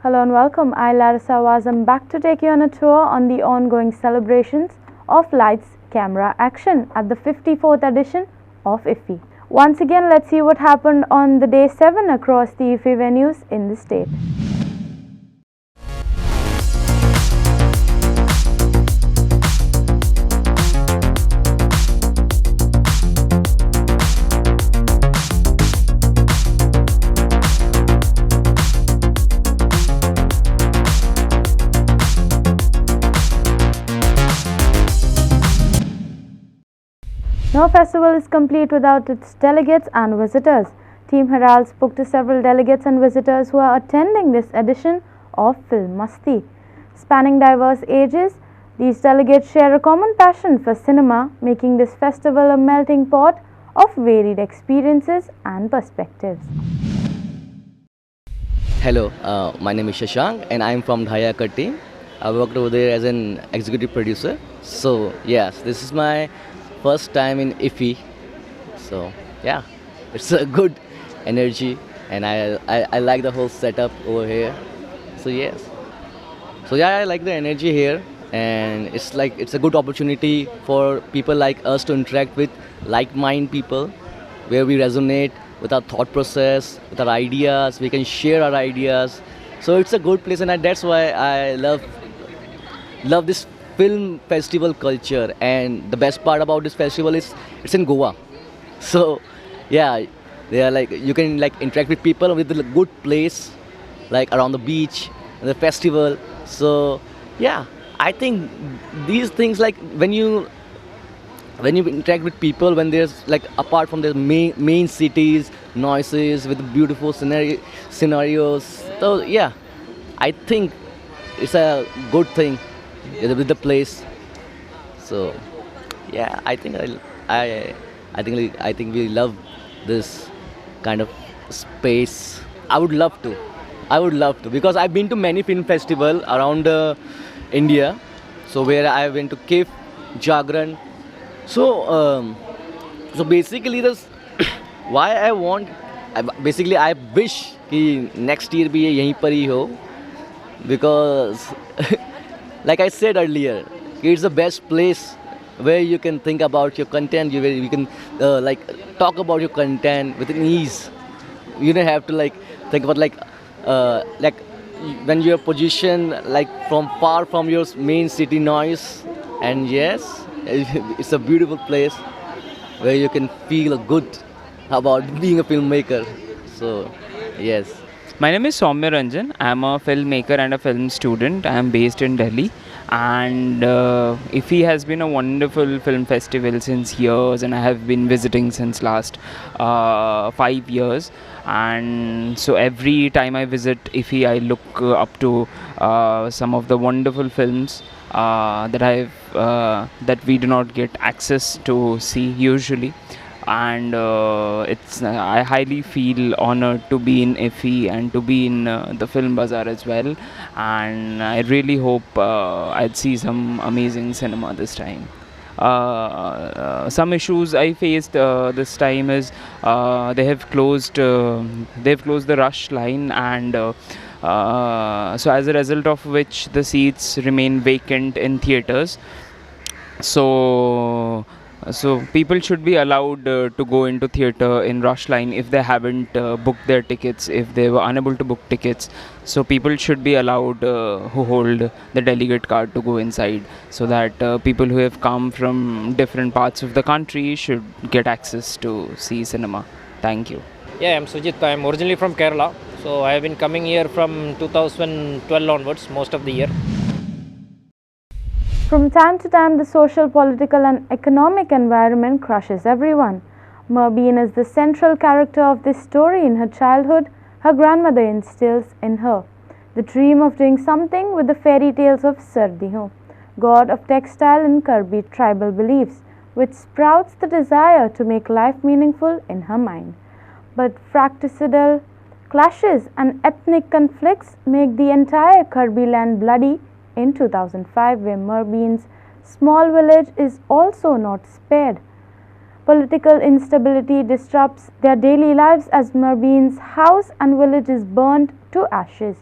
Hello and welcome. I, Larissa Was. I'm back to take you on a tour on the ongoing celebrations of Lights, Camera, Action at the 54th edition of IFFI. Once again, let's see what happened on the day 7 across the IFFI venues in the state. No festival is complete without its delegates and visitors. Team Herald spoke to several delegates and visitors who are attending this edition of Film Masti. Spanning diverse ages, these delegates share a common passion for cinema, making this festival a melting pot of varied experiences and perspectives. Hello, my name is Shashank and I'm from Dhayakar team. I worked over there as an executive producer. So yes, this is my first time in IFFI. So yeah, it's a good energy and I like the whole setup over here. So yes. So yeah, I like the energy here and it's a good opportunity for people like us to interact with like-minded people where we resonate with our thought process, with our ideas, we can share our ideas. So it's a good place and that's why I love this film festival culture, and the best part about this festival is it's in Goa. So yeah, they are like you can like interact with people with a good place like around the beach, the festival. So yeah, I think these things like when you interact with people, when there's like apart from the main cities noises with beautiful scenarios, so yeah, I think it's a good thing with the place. So yeah, I think we love this kind of space. I would love to because I've been to many film festival around India. So where I went to KIFF, Jagran. So basically this why basically I wish कि next year भी ये यहीं पर ही हो, because like I said earlier, it's the best place where you can think about your content, where you can like talk about your content with ease. You don't have to like think about like when you're positioned like from far from your main city noise. And yes, it's a beautiful place where you can feel good about being a filmmaker. So yes. My name is Soumya Ranjan. I am a filmmaker and a film student. I am based in Delhi, and IFFI has been a wonderful film festival since years, and I have been visiting since last 5 years. And so every time I visit IFFI, I look up to some of the wonderful films that we do not get access to see usually. And I highly feel honored to be in IFFI and to be in the Film Bazaar as well, and I really hope I'd see some amazing cinema this time. Some issues I faced this time is they've closed the rush line, and so as a result of which the seats remain vacant in theaters. So people should be allowed to go into theatre in rush line if they haven't booked their tickets, if they were unable to book tickets. So people should be allowed who hold the delegate card to go inside, so that people who have come from different parts of the country should get access to see cinema. Thank you. Yeah, I'm Sujit. I'm originally from Kerala. So I have been coming here from 2012 onwards, most of the year. From time to time, the social, political and economic environment crushes everyone. Merbeen is the central character of this story. In her childhood, her grandmother instills in her the dream of doing something with the fairy tales of Sardiho, god of textile and Karbi tribal beliefs, which sprouts the desire to make life meaningful in her mind. But fratricidal clashes and ethnic conflicts make the entire Karbi land bloody in 2005, where Merbeen's small village is also not spared. Political instability disrupts their daily lives as Merbeen's house and village is burnt to ashes.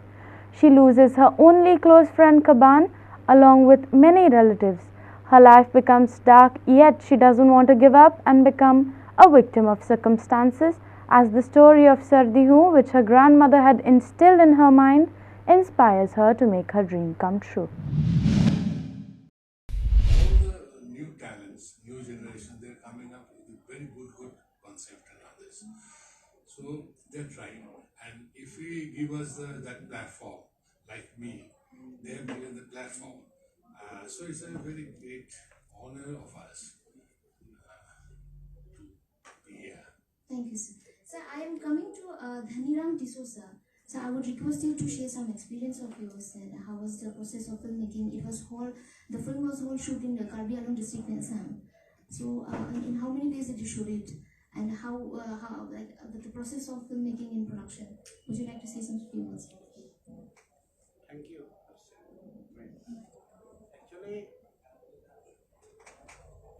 She loses her only close friend Kaban along with many relatives. Her life becomes dark, yet she doesn't want to give up and become a victim of circumstances, as the story of Sardihu, which her grandmother had instilled in her mind, inspires her to make her dream come true. All the new talents, new generation, they're coming up with a very good concept and others. So they're trying. And if we give us that platform, like me, they have given the platform. So it's a very great honor of us to be here. Thank you, sir. Sir, I am coming to Dhaniram D'Souza. So I would request you to share some experience of yours. Sir. How was the process of filmmaking? The film was whole shoot in the Karbi Anam district in Assam. So in how many days did you shoot it? And the process of filmmaking in production? Would you like to say some few words? Thank you.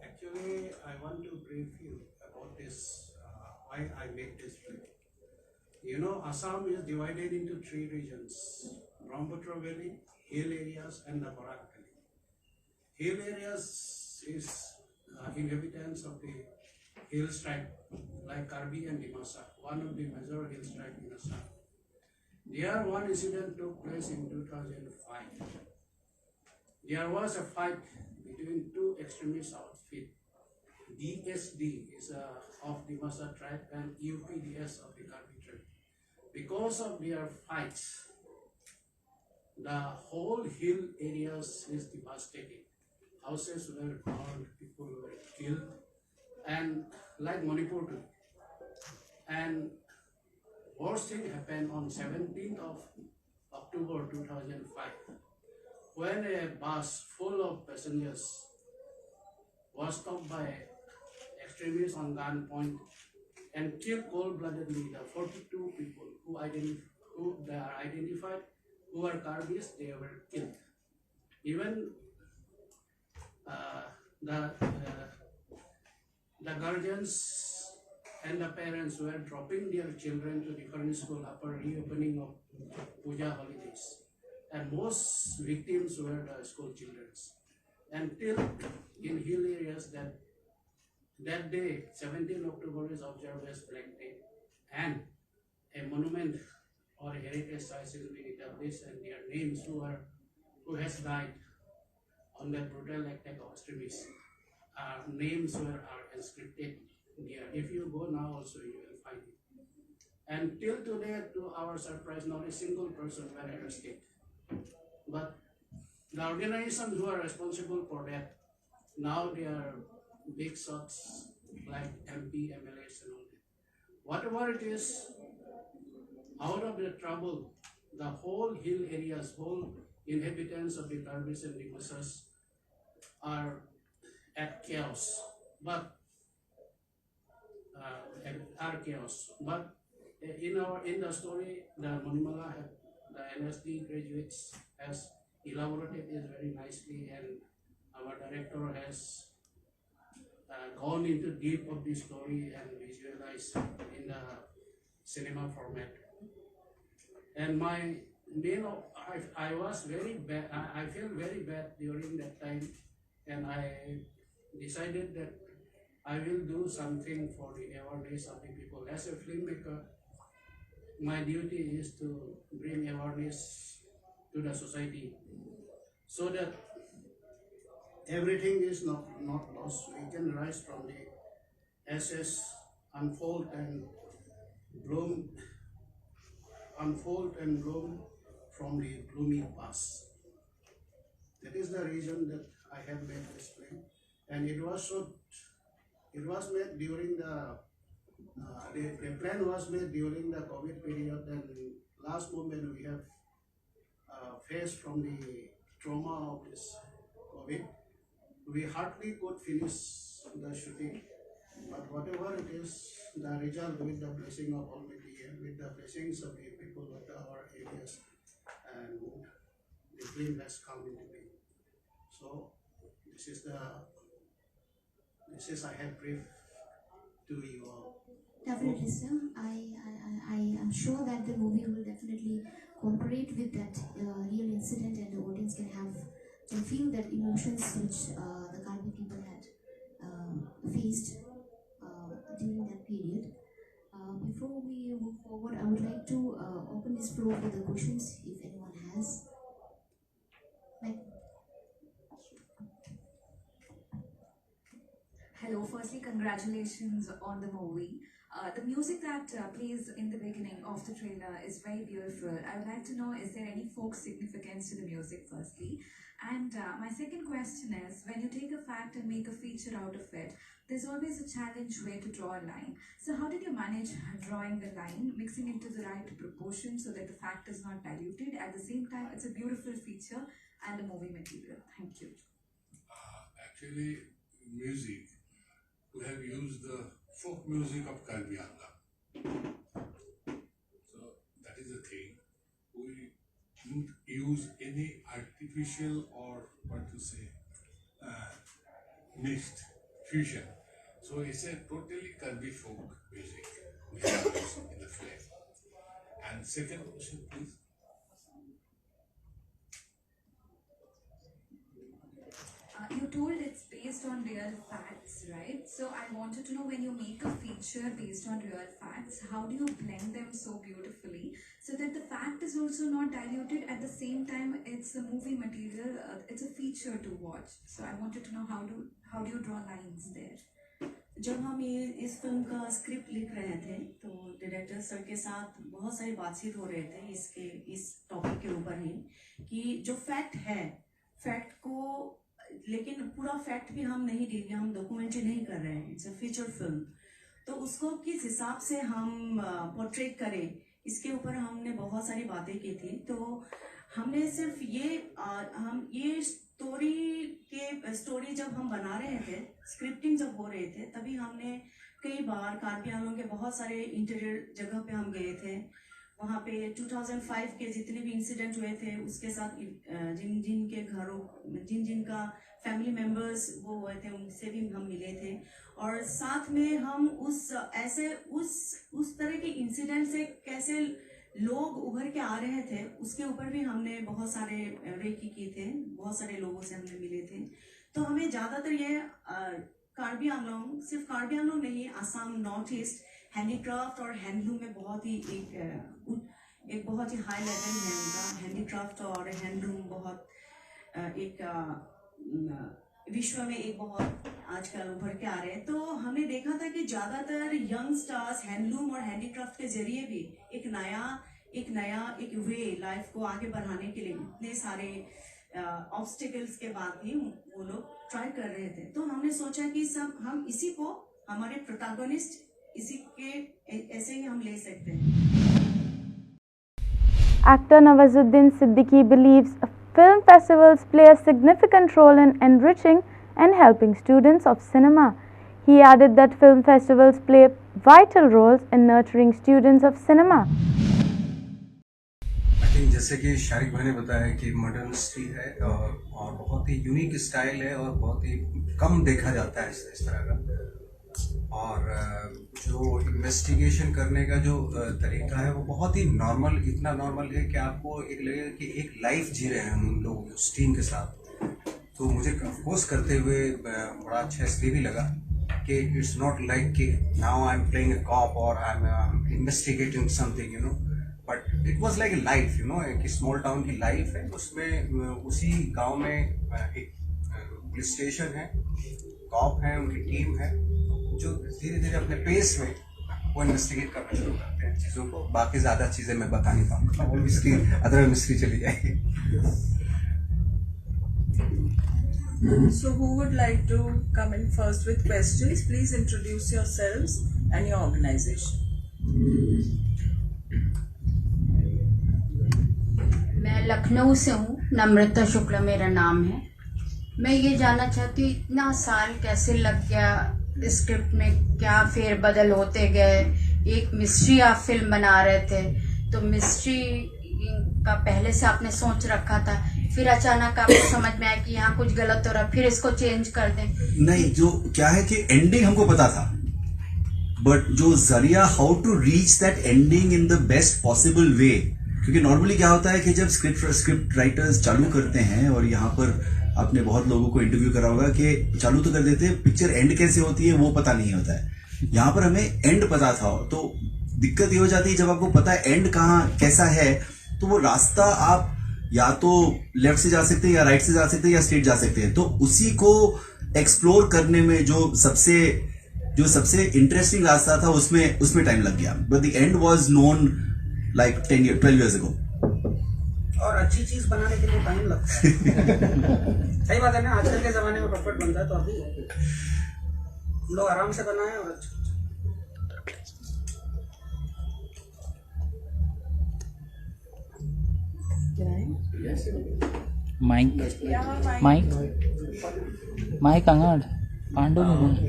Actually, I want to brief you about this, why I made this film. You know, Assam is divided into three regions: Brahmaputra Valley, hill areas, and the Barak Valley. Hill areas is inhabitants of the hill tribe like Karbi and Dimasa, one of the major hill tribe in Assam. There one incident took place in 2005. There was a fight between two extremist outfits. DSD is of the Dimasa tribe and UPDS of the Karbi tribe. Because of their fights, the whole hill areas is devastated. Houses were burned, people were killed, and like Manipur too. And worst thing happened on 17th of October 2005, when a bus full of passengers was stopped by extremists on gunpoint and killed cold-bloodedly the 42 people who they are identified, who are Karbis, they were killed. Even the guardians and the parents were dropping their children to different school after reopening of Puja holidays. And most victims were the school children. Until in hill areas that day, 17 October is observed as Black Day, and a monument or a heritage site is being established, and their names who has died on that brutal attack of extremists. Names are inscripted there. If you go now also you will find it. And till today, to our surprise, not a single person were arrested. But the organizations who are responsible for that, now they are big shots like MP, MLAs and all that. Whatever it is, out of the trouble, the whole hill areas, whole inhabitants of the Karbis and Dimasas are at chaos, but in the story, the Manimala, the LSD graduates has elaborated it very nicely, and our director has gone into deep of the story and visualized in the cinema format. And my I was very bad. I felt very bad during that time, and I decided that I will do something for the awareness of the people. As a filmmaker, my duty is to bring awareness to the society, so that everything is not lost. We can rise from the ashes, unfold and bloom from the gloomy past. That is the reason that I have made this film, and it was made during the plan was made during the COVID period, and last moment we have faced from the trauma of this COVID. We hardly could finish the shooting, but whatever it is, the result with the blessing of Almighty and with the blessings of the people of our areas, and the film has come into being. So this is I have briefed to you all. Definitely, sir. I am sure that the movie will definitely cooperate with that real incident, and the audience can feel that emotions which the Karbi people had faced during that period. Before we move forward, I would like to open this floor for the questions if anyone has. Hello, firstly, congratulations on the movie. The music that plays in the beginning of the trailer is very beautiful. I would like to know, is there any folk significance to the music, firstly? And my second question is, when you take a fact and make a feature out of it, there's always a challenge where to draw a line. So how did you manage drawing the line, mixing it to the right proportion so that the fact is not diluted? At the same time, it's a beautiful feature and a movie material. Thank you. Actually, music, we have used the folk music of Karbi Angan. So that is the thing. We didn't use any artificial or what to say mixed fusion. So it's a totally Karbi folk music we have used in the film. And second question, please. You told it's based on real facts, right? So I wanted to know, when you make a feature based on real facts, how do you blend them so beautifully so that the fact is also not diluted, at the same time it's a movie material, it's a feature to watch. So I wanted to know, how do you draw lines there? जब हम ये इस film का script लिख रहे थे तो director sir के साथ बहुत सारी बातचीत हो रहे थे इस टॉपिक के ऊपर ही, कि जो फैक्ट है, फैक्ट को, लेकिन पूरा फैक्ट भी हम नहीं देंगे, हम डॉक्यूमेंट्री नहीं कर रहे हैं, इट्स अ फीचर फिल्म, तो उसको किस हिसाब से हम पोर्ट्रेट करें, इसके ऊपर हमने बहुत सारी बातें की थी। तो हमने सिर्फ ये स्टोरी जब हम बना रहे थे, स्क्रिप्टिंग जब हो रहे थे, तभी हमने कई बार कार्बी आंगलों के बहुत सारे इंटीरियर जगह पे हम गए थे। वहाँ पे 2005 के जितने भी इंसिडेंट हुए थे उसके साथ जिन का फैमिली मेंबर्स वो हुए थे, उनसे भी हम मिले थे, और साथ में हम उस तरह के इंसिडेंट से कैसे लोग उभर के आ रहे थे उसके ऊपर भी हमने बहुत सारे रेकी किए थे, बहुत सारे लोगों से हमने मिले थे। तो हमें ज़्यादातर ये कार्बी आंगलोंग, सिर्फ कार्बी आंगलोंग नहीं, आसाम, नॉर्थ ईस्ट हैंडीक्राफ्ट और हैंडलूम में बहुत ही एक बहुत ही हाई लेवल है उनका। हैंडीक्राफ्ट और हैंडलूम बहुत एक विश्व में एक बहुत आजकल उभर के आ रहे हैं। तो हमने देखा था कि ज़्यादातर यंग स्टार्स हैंडलूम और हैंडीक्राफ्ट के जरिए भी एक नया वे लाइफ को आगे बढ़ाने के लिए इतने सारे ऑब्स्टिकल्स के बाद भी वो लोग ट्राई कर रहे थे। तो हमने सोचा कि हम इसी को हमारे प्रोटैगनिस्ट इसी के ऐसे ही हम ले सकते हैं। Actor Nawazuddin Siddiqui believes film festivals play a significant role in enriching and helping students of cinema. He added that film festivals play vital roles in nurturing students of cinema. I think जैसे कि शारिक भाई ने बताया कि मॉडर्निस्टी है और बहुत ही unique style है और बहुत ही कम देखा जाता है इस तरह का। और जो इन्वेस्टिगेशन करने का जो तरीका है वो बहुत ही नॉर्मल, इतना नॉर्मल है कि आपको एक लगेगा कि एक लाइफ जी रहे हैं हम लोग उस टीम के साथ। तो मुझे अफकोर्स करते हुए बड़ा अच्छा इसलिए भी लगा कि इट्स नॉट लाइक कि now I am playing a cop और I am investigating something, you know, but it was like a life, you know, एक स्मॉल टाउन की लाइफ है। उसमें उसी गाँव में एक पुलिस स्टेशन है, कॉप है, उनकी टीम है, जो धीरे धीरे अपने पेस में वो इन्वेस्टिगेट करना शुरू करते हैं चीज़ों को। बाकी ज़्यादा चीज़ें मैं बता नहीं पाऊँगा, वो मिस्ट्री अदर मिस्ट्री चली जाएगी। So who would like to come in first with questions? Please introduce yourselves and your organization. मैं लखनऊ से हूँ, नम्रता शुक्ला मेरा नाम है। मैं ये जानना चाहती हूँ, इतना साल कैसे लग गया स्क्रिप्ट में, क्या फेरबदल होते गए? एक मिस्ट्री आप फिल्म बना रहे थे, तो मिस्ट्री का पहले से आपने सोच रखा था, फिर अचानक आपको समझ में आया कि यहाँ कुछ गलत हो रहा, फिर इसको चेंज कर दें? नहीं, जो क्या है कि एंडिंग हमको पता था, बट जो जरिया how to reach that ending in the best possible way, क्योंकि नॉर्मली क्या होता है कि जब स्क्रिप्ट राइटर्स चालू करते हैं, और यहाँ पर आपने बहुत लोगों को इंटरव्यू करा होगा कि चालू तो कर देते हैं, पिक्चर एंड कैसे होती है वो पता नहीं होता है। यहाँ पर हमें एंड पता था, तो दिक्कत ये हो जाती है जब आपको पता है एंड कहाँ कैसा है, तो वो रास्ता आप या तो लेफ्ट से जा सकते हैं या राइट से जा सकते हैं या स्ट्रेट जा सकते हैं। तो उसी को एक्सप्लोर करने में जो सबसे इंटरेस्टिंग रास्ता था उसमें टाइम लग गया, but the end was known like 12 years ago। और अच्छी चीज बनाने के लिए टाइम लगता है। सही बात है ना, आजकल के जमाने में परफेक्ट बनता है, तो अभी हम लोग आराम से बनाए और अच्छा। Mike Angad.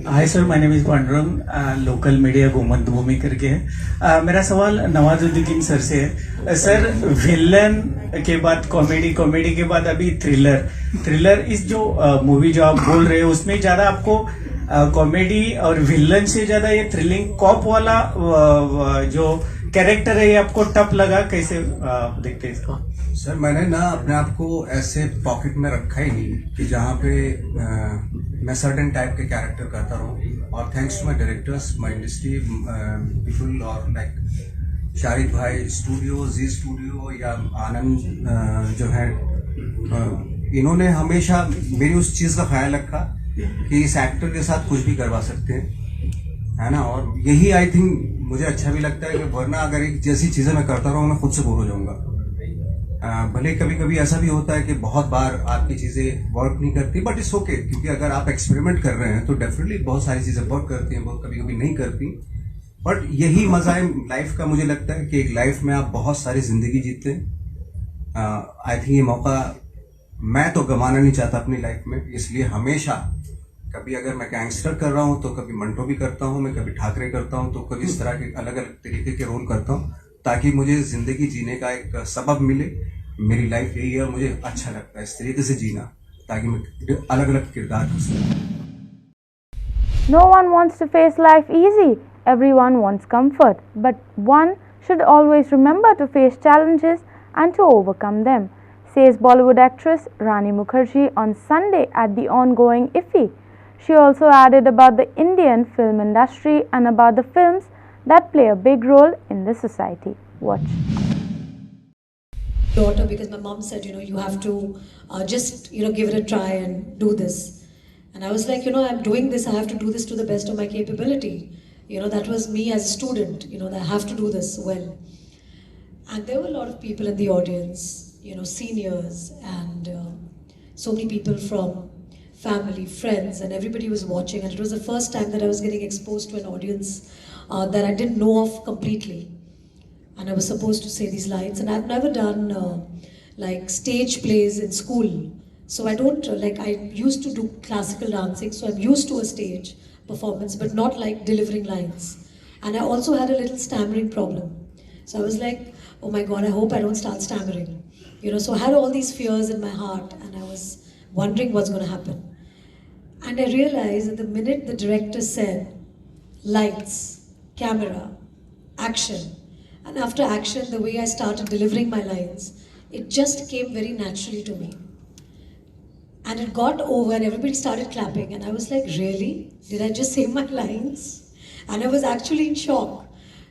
Hi sir, my name is Pandurang, local media Gomant Bhoomi करके है। मेरा सवाल नवाजुद्दीन सर से है। सर, विलन के बाद कॉमेडी के बाद अभी थ्रिलर इस जो मूवी जो आप बोल रहे हो उसमें ज्यादा आपको कॉमेडी और विलन से ज्यादा ये थ्रिलिंग कॉप वाला जो कैरेक्टर है ये आपको टफ लगा, कैसे देखते हैं इसको? सर, मैंने ना अपने आप को ऐसे पॉकेट में रखा ही नहीं कि जहाँ पे मैं सर्टेन टाइप के कैरेक्टर करता रहूँ। और thanks to my directors, my industry people, और लाइक शारिद भाई स्टूडियो, जी स्टूडियो या आनंद जो है, इन्होंने हमेशा मेरी उस चीज़ का ख्याल रखा कि इस एक्टर के साथ कुछ भी करवा सकते हैं, है ना। और यही आई थिंक मुझे अच्छा भी लगता है कि वरना अगर एक जैसी चीज़ें मैं करता रहूँ मैं खुद से बोर हो जाऊँगा। भले कभी कभी ऐसा भी होता है कि बहुत बार आपकी चीज़ें वर्क नहीं करती, बट इट्स ओके, क्योंकि अगर आप एक्सपेरिमेंट कर रहे हैं तो डेफिनेटली बहुत सारी चीज़ें वर्क करती हैं, बहुत कभी कभी नहीं करती। बट यही मजा है लाइफ का, मुझे लगता है कि एक लाइफ में आप बहुत सारी जिंदगी जीते हैं। आई थिंक ये मौका मैं तो गंवाना नहीं चाहता अपनी लाइफ में, इसलिए हमेशा कभी अगर मैं गैंगस्टर कर रहा हूँ तो कभी मंटो भी करता हूँ, मैं कभी ठाकरे करता हूँ, तो कभी इस तरह के अलग अलग तरीके के रोल करता हूँ, ताकि मुझे जिंदगी जीने का एक सबब मिले। मेरी लाइफ यही है और मुझे अच्छा लगता है इस तरीके से जीना, ताकि मैं अलग अलग किरदार कर सकूं। No one wants to face life easy. Everyone wants comfort. But one should always remember to face challenges and to overcome them, says Bollywood actress Rani Mukherjee on Sunday at the ongoing IFFI. She also added about the Indian film industry and about the films that play a big role in the society. Watch. Daughter, because my mom said, you have to just, give it a try and do this. And I was like, I'm doing this, I have to do this to the best of my capability. That was me as a student, that I have to do this well. And there were a lot of people in the audience, seniors and so many people from family, friends, and everybody was watching. And it was the first time that I was getting exposed to an audience that I didn't know of completely. And I was supposed to say these lines, and I've never done like stage plays in school. So I don't, I used to do classical dancing, so I'm used to a stage performance, but not like delivering lines. And I also had a little stammering problem. So I was like, oh my God, I hope I don't start stammering. So I had all these fears in my heart, and I was wondering what's going to happen. And I realized that the minute the director said, lights, camera, action, and after action, the way I started delivering my lines, it just came very naturally to me. And it got over and everybody started clapping, and I was like, really? Did I just say my lines? And I was actually in shock,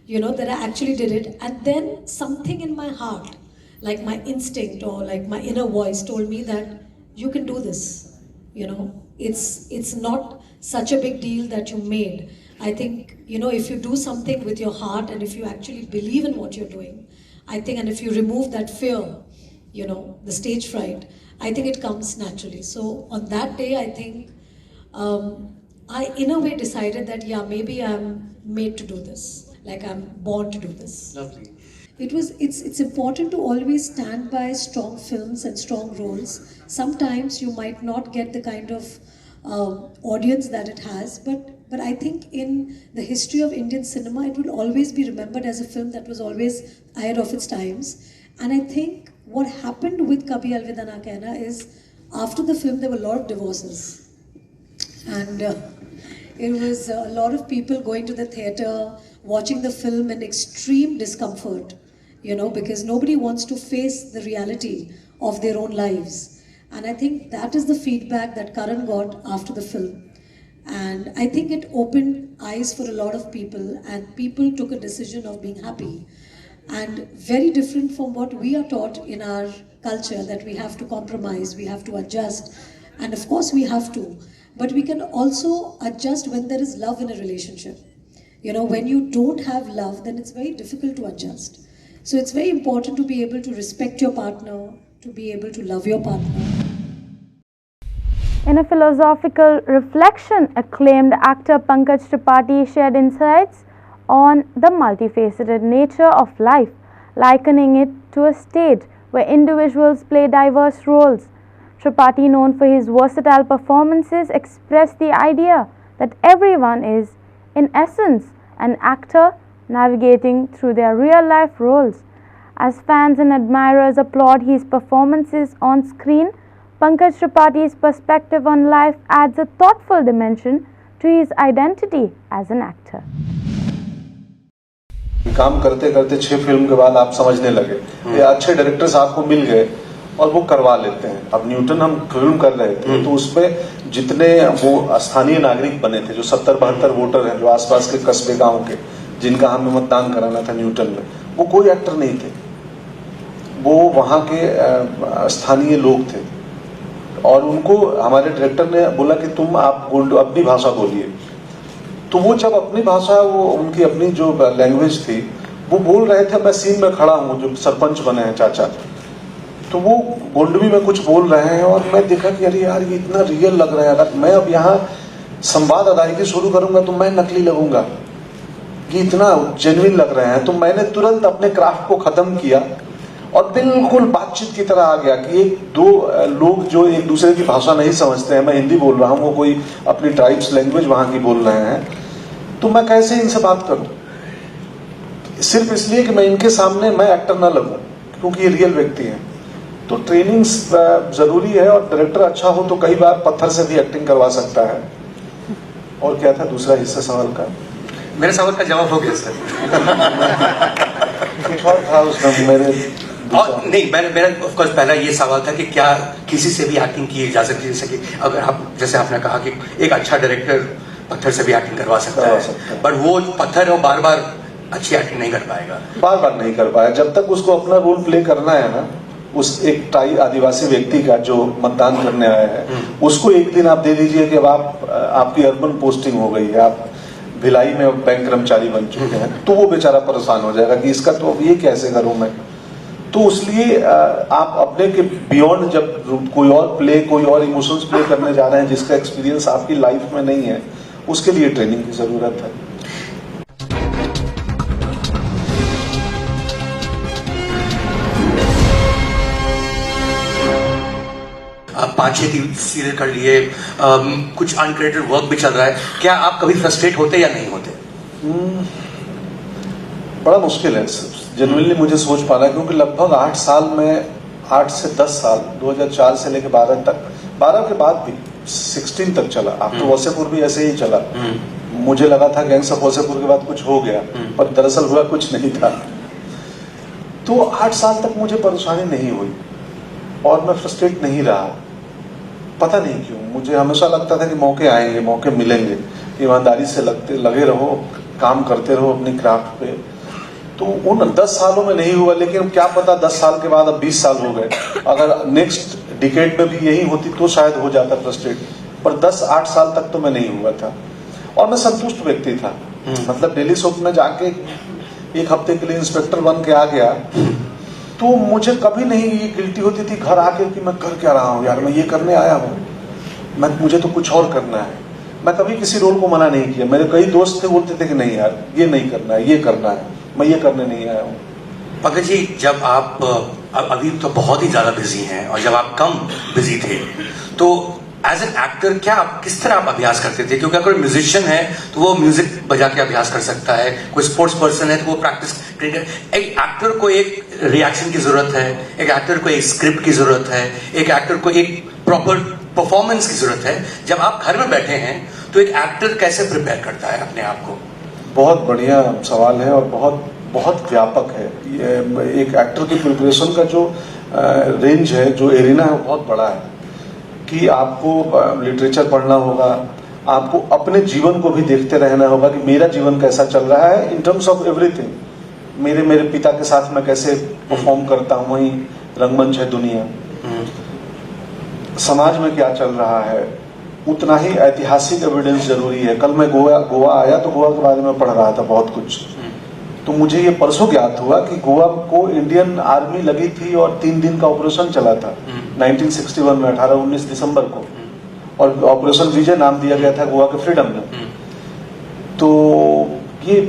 that I actually did it. And then something in my heart, like my instinct or like my inner voice told me that you can do this. It's not such a big deal that you made. I think, if you do something with your heart and if you actually believe in what you're doing, I think, and if you remove that fear, the stage fright, I think it comes naturally. So on that day, I think, I in a way decided that, yeah, maybe I'm made to do this. Like I'm born to do this. Lovely. It's important to always stand by strong films and strong roles. Sometimes you might not get the kind of audience that it has, but I think in the history of Indian cinema, it will always be remembered as a film that was always ahead of its times. And I think what happened with Kabhi Alvida Na Kehna is, after the film, there were a lot of divorces. And it was a lot of people going to the theatre, watching the film in extreme discomfort. because nobody wants to face the reality of their own lives. And I think that is the feedback that Karan got after the film. And I think it opened eyes for a lot of people, and people took a decision of being happy. And very different from what we are taught in our culture, that we have to compromise, we have to adjust, and of course we have to. But we can also adjust when there is love in a relationship. When you don't have love, then it's very difficult to adjust. So it's very important to be able to respect your partner, to be able to love your partner. In a philosophical reflection, acclaimed actor Pankaj Tripathi shared insights on the multifaceted nature of life, likening it to a stage where individuals play diverse roles. Tripathi, known for his versatile performances, expressed the idea that everyone is, in essence, an actor navigating through their real-life roles. As fans and admirers applaud his performances on screen, Pankaj Tripathi's perspective on life adds a thoughtful dimension to his identity as an actor. काम करते करते 6 film के बाद आप समझने लगे, ये अच्छे डायरेक्टर्स आपको मिल गए और वो करवा लेते हैं। अब न्यूटन हम फिल्म कर रहे थे तो उसमें जितने वो स्थानीय नागरिक बने थे, जो 70-72 वोटर हैं, जो आसपास के कस्बे गांव के, जिनका हमें मतदान कराना था न्यूटन में, वो कोई एक्टर नहीं थे, वो वहां के स्थानीय लोग थे। और उनको हमारे डायरेक्टर ने बोला कि तुम आप अपनी भाषा बोलिए। तो वो जब अपनी भाषा, वो उनकी अपनी जो लैंग्वेज थी वो बोल रहे थे, मैं सीन में खड़ा हूँ, जो सरपंच बने हैं चाचा, तो वो गोंडवी में कुछ बोल रहे हैं और मैं देखा कि अरे यार ये इतना रियल लग रहा है, अगर मैं अब यहाँ संवाद अदायगी शुरू करूंगा तो मैं नकली लगूंगा, ये इतना जेन्युइन लग रहे हैं। तो मैंने तुरंत अपने क्राफ्ट को खत्म किया और बिल्कुल बातचीत की तरह आ गया कि एक दो लोग जो एक दूसरे की भाषा नहीं समझते हैं, मैं हिंदी बोल रहा हूँ, वो कोई अपनी ट्राइब्स लैंग्वेज वहां की बोल रहे हैं, तो मैं कैसे इनसे बात करूं, सिर्फ इसलिए कि मैं इनके सामने मैं एक्टर ना लगूं, क्योंकि ये रियल व्यक्ति हैं। तो ट्रेनिंग जरूरी है और डायरेक्टर अच्छा हो तो कई बार पत्थर से भी एक्टिंग करवा सकता है। और क्या था दूसरा हिस्सा सवाल का? मेरे सवाल का जवाब हो गया सर। कुछ और था उसमें मेरे और नहीं, मेरा ऑफ कोर्स पहला ये सवाल था कि क्या किसी से भी एक्टिंग की जा सकती है, जैसे कि अगर आप, जैसे आपने कहा कि एक अच्छा डायरेक्टर पत्थर से भी एक्टिंग करवा सकता है, बट वो पत्थर है, वो बार बार अच्छी एक्टिंग नहीं कर पाएगा, बार बार नहीं कर पाया। जब तक उसको अपना रोल प्ले करना है ना, उस एक टाई आदिवासी व्यक्ति का जो मतदान करने आया है, उसको एक दिन आप दे दीजिए कि अब आपकी अर्बन पोस्टिंग हो गई है, आप भिलाई में बैंक कर्मचारी बन चुके हैं, तो वो बेचारा परेशान हो जाएगा कि इसका तो अब ये कैसे करूं मैं। तो इसलिए आप अपने के बियॉन्ड, जब कोई और प्ले, कोई और इमोशंस प्ले करने जा रहे हैं जिसका एक्सपीरियंस आपकी लाइफ में नहीं है, उसके लिए ट्रेनिंग की जरूरत है। 5-6 सीरियल कर लिए, कुछ अनक्रेडिटेड वर्क भी चल रहा है, क्या आप कभी फ्रस्ट्रेट होते या नहीं होते? बड़ा मुश्किल है जेन्युइनली मुझे सोच पाना, क्योंकि लगभग 8 साल में 8 से 10 साल 2004 से लेकर 12 तक, 12 के बाद भी 16 तक चला। आफ्टर वॉसेपुर भी ऐसे ही चला। मुझे लगा था गैंग्स ऑफ वॉसेपुर के बाद कुछ हो गया, पर दरअसल हुआ कुछ नहीं था। तो 8 साल तक मुझे परेशानी नहीं हुई और मैं फ्रस्ट्रेट नहीं रहा। पता नहीं क्यों, मुझे हमेशा लगता था कि मौके आएंगे, मौके मिलेंगे, ईमानदारी से लगे रहो, काम करते रहो अपनी क्राफ्ट पे। तो उन 10 सालों में नहीं हुआ, लेकिन क्या पता 10 साल के बाद अब 20 साल हो गए, अगर नेक्स्ट डिकेड में भी यही होती तो शायद हो जाता फ्रस्ट्रेट, पर 10-8 साल तक तो मैं नहीं हुआ था। और मैं संतुष्ट व्यक्ति था, मतलब डेली सोप में जाके 1 हफ्ते के लिए इंस्पेक्टर बन के आ गया, तो मुझे कभी नहीं ये गिल्टी होती थी घर आके कि मैं कर क्या रहा हूँ यार, मैं ये करने आया हूँ, मुझे तो कुछ और करना है। मैं कभी किसी रोल को मना नहीं किया। मेरे कई दोस्त थे, बोलते थे कि नहीं यार ये नहीं करना है, ये करना है, मैं ये करने नहीं आया हूँ। पंकज जी, जब आप अभी तो बहुत ही ज्यादा बिजी हैं और जब आप कम बिजी थे, तो एज एन एक्टर क्या किस तरह आप अभ्यास करते थे? क्योंकि अगर म्यूजिशियन है तो वो म्यूजिक बजा के अभ्यास कर सकता है, कोई स्पोर्ट्स पर्सन है तो वो प्रैक्टिस। एक एक्टर को एक रिएक्शन की जरूरत है, एक एक्टर को एक स्क्रिप्ट की जरूरत है, एक एक्टर को एक प्रॉपर परफॉर्मेंस की जरूरत है। जब आप घर में बैठे हैं तो एक एक्टर कैसे प्रिपेयर करता है अपने आप को? बहुत बढ़िया सवाल है और बहुत बहुत व्यापक है। एक एक्टर की प्रिपरेशन का जो रेंज है, जो एरिना है, बहुत बड़ा है कि आपको लिटरेचर पढ़ना होगा, आपको अपने जीवन को भी देखते रहना होगा कि मेरा जीवन कैसा चल रहा है इन टर्म्स ऑफ एवरीथिंग। मेरे पिता के साथ मैं कैसे परफॉर्म करता हूँ, वहीं रंगमंच है दुनिया, समाज में क्या चल रहा है, उतना ही ऐतिहासिक एविडेंस जरूरी है। कल मैं गोवा आया तो गोवा के बारे में पढ़ रहा था बहुत कुछ, तो मुझे ये परसों ज्ञात हुआ कि गोवा को इंडियन आर्मी लगी थी और 3 दिन का ऑपरेशन चला था 1961 में 18-19 दिसंबर को, और ऑपरेशन विजय नाम दिया गया था गोवा के फ्रीडम में। तो ये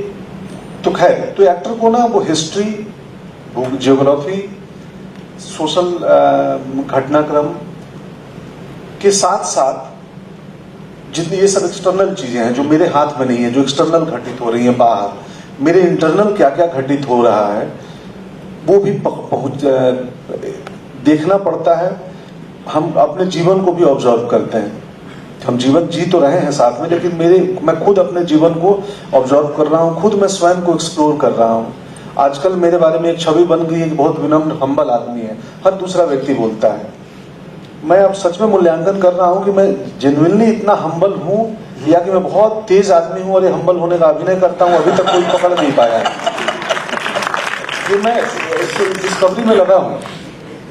तो खैर, तो एक्टर को ना वो हिस्ट्री, जियोग्राफी, सोशल घटनाक्रम के साथ साथ जितनी ये सब एक्सटर्नल चीजें हैं जो मेरे हाथ में नहीं है, जो एक्सटर्नल घटित हो रही है बाहर, मेरे इंटरनल क्या क्या घटित हो रहा है, वो भी देखना पड़ता है। हम अपने जीवन को भी ऑब्जर्व करते हैं। हम जीवन जी तो रहे हैं साथ में, लेकिन मैं खुद अपने जीवन को ऑब्जर्व कर रहा हूँ, खुद मैं स्वयं को एक्सप्लोर कर रहा हूँ। आजकल मेरे बारे में एक छवि बन गई है कि बहुत विनम्र, हम्बल आदमी है, हर दूसरा व्यक्ति बोलता है। मैं अब सच में मूल्यांकन कर रहा हूँ कि मैं जेन्युइनली इतना हम्बल हूँ या कि मैं बहुत तेज आदमी हूँ और ये हम्बल होने का अभिनय करता हूँ। अभी तक कोई पकड़ नहीं पाया है। ये मैं डिस्कवरी में लगा हूँ,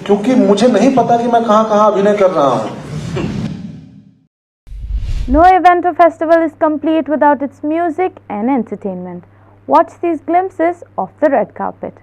क्योंकि मुझे नहीं पता कि मैं कहाँ कहाँ अभिनय कर रहा हूँ। No event or festival is complete without its music and entertainment. Watch these glimpses of the red carpet.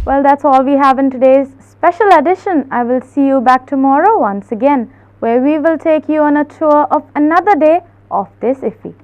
Well, that's all we have in today's special edition. I will see you back tomorrow once again, where we will take you on a tour of another day of this IFFI.